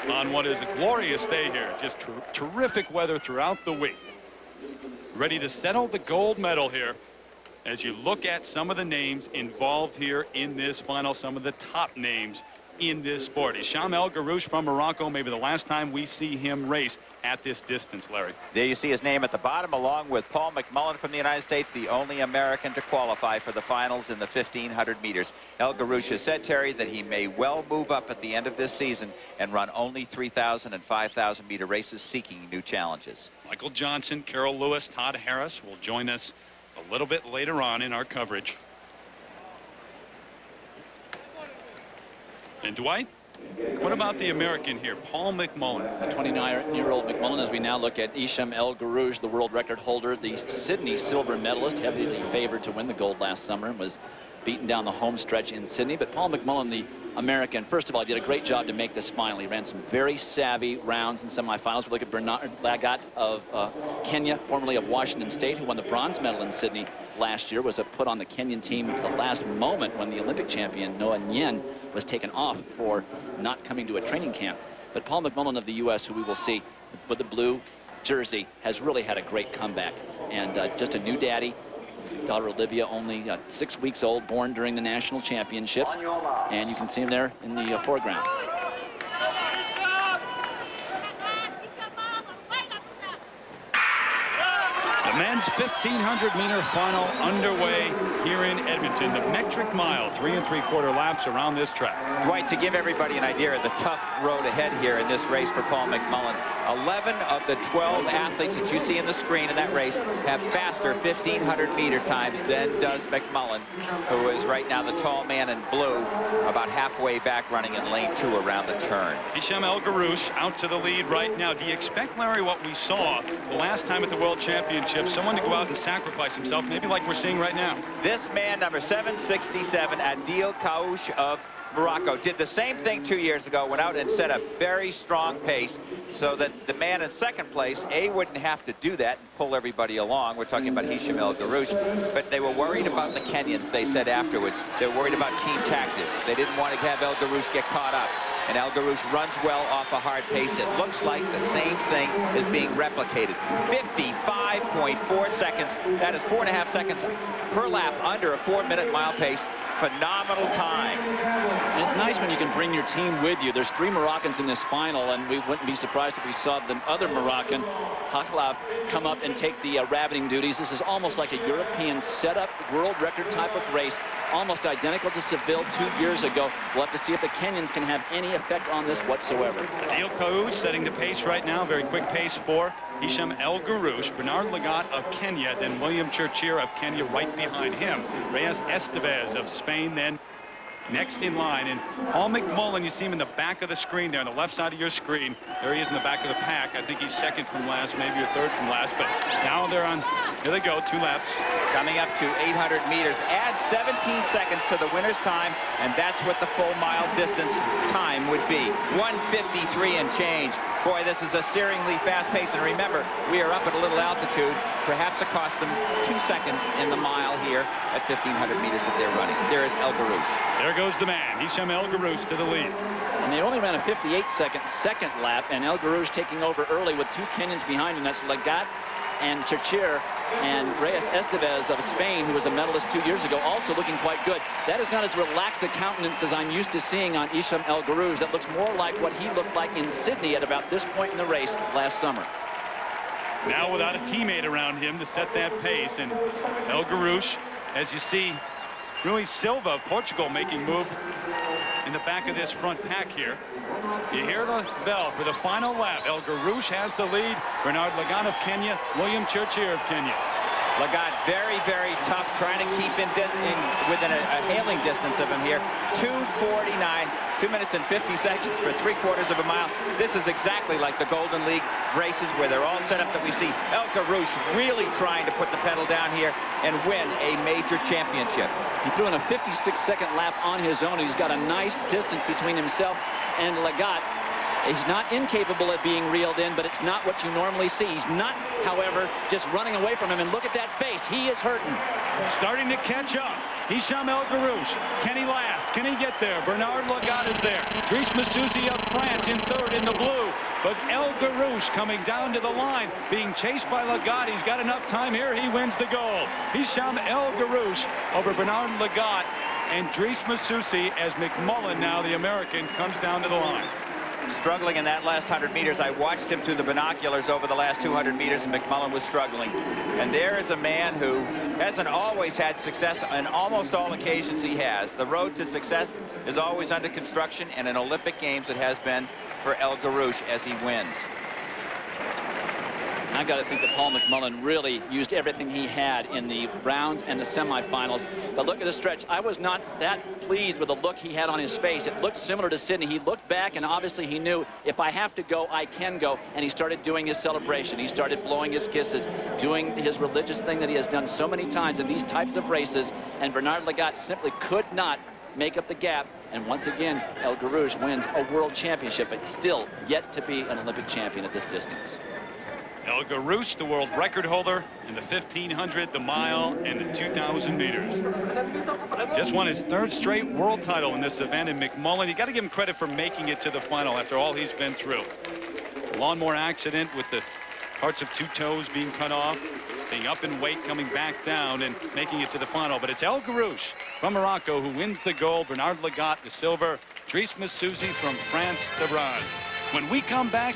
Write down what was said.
on what is a glorious day here. Just terrific weather throughout the week. Ready to settle the gold medal here as you look at some of the names involved here in this final, some of the top names in this sport. Hicham El Guerrouj from Morocco, maybe the last time we see him race at this distance, Larry. There you see his name at the bottom, along with Paul McMullen from the United States, the only American to qualify for the finals in the 1,500 meters. El Guerrouj has said, Terry, that he may well move up at the end of this season and run only 3,000 and 5,000 meter races, seeking new challenges. Michael Johnson, Carol Lewis, Todd Harris will join us a little bit later on in our coverage. And Dwight, what about the American here, Paul McMullen? The 29-year-old McMullen, as we now look at Hicham El Guerrouj, the world record holder, the Sydney silver medalist, heavily favored to win the gold last summer, and was beaten down the home stretch in Sydney. But Paul McMullen, the American, first of all, did a great job to make this final. He ran some very savvy rounds in semifinals. We look at Lagat of Kenya, formerly of Washington State, who won the bronze medal in Sydney last year, was put on the Kenyan team at the last moment when the Olympic champion Noah Nyen was taken off for not coming to a training camp. But Paul McMullen of the U.S., who we will see with the blue jersey, has really had a great comeback. And just a new daddy. Daughter Olivia, only 6 weeks old, born during the national championships. And you can see him there in the foreground. The men's 1,500 meter final underway here in Edmonton. The metric mile, 3 3/4 laps around this track. Dwight, to give everybody an idea of the tough road ahead here in this race for Paul McMullen, 11 of the 12 athletes that you see in the screen in that race have faster 1,500 meter times than does McMullen, who is right now the tall man in blue, about halfway back running in lane 2 around the turn. Hicham El Guerrouj out to the lead right now. Do you expect, Larry, what we saw the last time at the World Championship, someone to go out and sacrifice himself, maybe like we're seeing right now? This man, number 767, Adil Kaouch of Morocco, did the same thing 2 years ago, went out and set a very strong pace so that the man in second place, wouldn't have to do that and pull everybody along. We're talking about Hicham El Guerrouj, but they were worried about the Kenyans, they said afterwards. They were worried about team tactics. They didn't want to have El Guerrouj get caught up. And El Guerrouj runs well off a hard pace. It looks like the same thing is being replicated. 55.4 seconds. That is 4.5 seconds per lap under a 4-minute mile pace. Phenomenal time. And it's nice when you can bring your team with you. There's 3 Moroccans in this final, and we wouldn't be surprised if we saw the other Moroccan, Hachlaf, come up and take the rabbiting duties. This is almost like a European setup, world record type of race, almost identical to Seville 2 years ago. We'll have to see if the Kenyans can have any effect on this whatsoever. Adil Kaouch setting the pace right now. Very quick pace for Hicham El Guerrouj. Bernard Lagat of Kenya, then William Chirchir of Kenya right behind him. Reyes Estévez of Spain then next in line. And Paul McMullen, you see him in the back of the screen there, on the left side of your screen. There he is in the back of the pack. I think he's second from last, maybe or third from last. But now they're on, here they go, 2 laps. Coming up to 800 meters. Add 17 seconds to the winner's time, and that's what the full mile distance time would be. 1:53 and change. Boy, this is a searingly fast pace. And remember, we are up at a little altitude. Perhaps it cost them 2 seconds in the mile here at 1,500 meters that they're running. There is El Guerrouj. There goes the man, Hicham El Guerrouj, to the lead. And they only ran a 58-second second lap, and El Guerrouj taking over early with 2 Kenyans behind him. That's Lagat and Chirchir, and Reyes Estévez of Spain, who was a medalist 2 years ago, also looking quite good. That is not as relaxed a countenance as I'm used to seeing on Hicham El Guerrouj. That looks more like what he looked like in Sydney at about this point in the race last summer. Now without a teammate around him to set that pace, and El Guerrouj, as you see, Rui Silva of Portugal making move in the back of this front pack here. You hear the bell for the final lap. El Guerrouj has the lead. Bernard Lagat of Kenya, William Chirchir of Kenya. Lagat very, very tough, trying to keep within a hailing distance of him here. 2:49, 2 minutes and 50 seconds for 3/4 of a mile. This is exactly like the Golden League races where they're all set up that we see. El Guerrouj really trying to put the pedal down here and win a major championship. He threw in a 56-second lap on his own. He's got a nice distance between himself and Lagat. He's not incapable of being reeled in, but it's not what you normally see. He's not, however, just running away from him. And look at that face. He is hurting. Starting to catch up. Hicham El Guerrouj. Can he last? Can he get there? Bernard Lagat is there. Driss Maazouzi of France in third in the was El Guerrouj coming down to the line, being chased by Lagat. He's got enough time here. He wins the gold. Hicham El Guerrouj over Bernard Lagat and Driss Maazouzi as McMullen, now the American, comes down to the line. Struggling in that last 100 meters. I watched him through the binoculars over the last 200 meters, and McMullen was struggling. And there is a man who hasn't always had success on almost all occasions he has. The road to success is always under construction, and in Olympic Games it has been for El Guerrouj as he wins. And I got to think that Paul McMullen really used everything he had in the rounds and the semifinals. But look at the stretch. I was not that pleased with the look he had on his face. It looked similar to Sydney. He looked back, and obviously he knew, if I have to go, I can go. And he started doing his celebration. He started blowing his kisses, doing his religious thing that he has done so many times in these types of races. And Bernard Lagat simply could not make up the gap. And once again, El Guerrouj wins a world championship, but still yet to be an Olympic champion at this distance. El Guerrouj, the world record holder in the 1500, the mile, and the 2,000 meters. Just won his third straight world title in this event. And McMullen, you got to give him credit for making it to the final after all he's been through. A lawnmower accident with the parts of 2 toes being cut off, being up in weight, coming back down, and making it to the final. But it's El Guerrouj from Morocco who wins the gold. Bernard Lagat the silver. Driss Maazouzi from France the bronze. When we come back.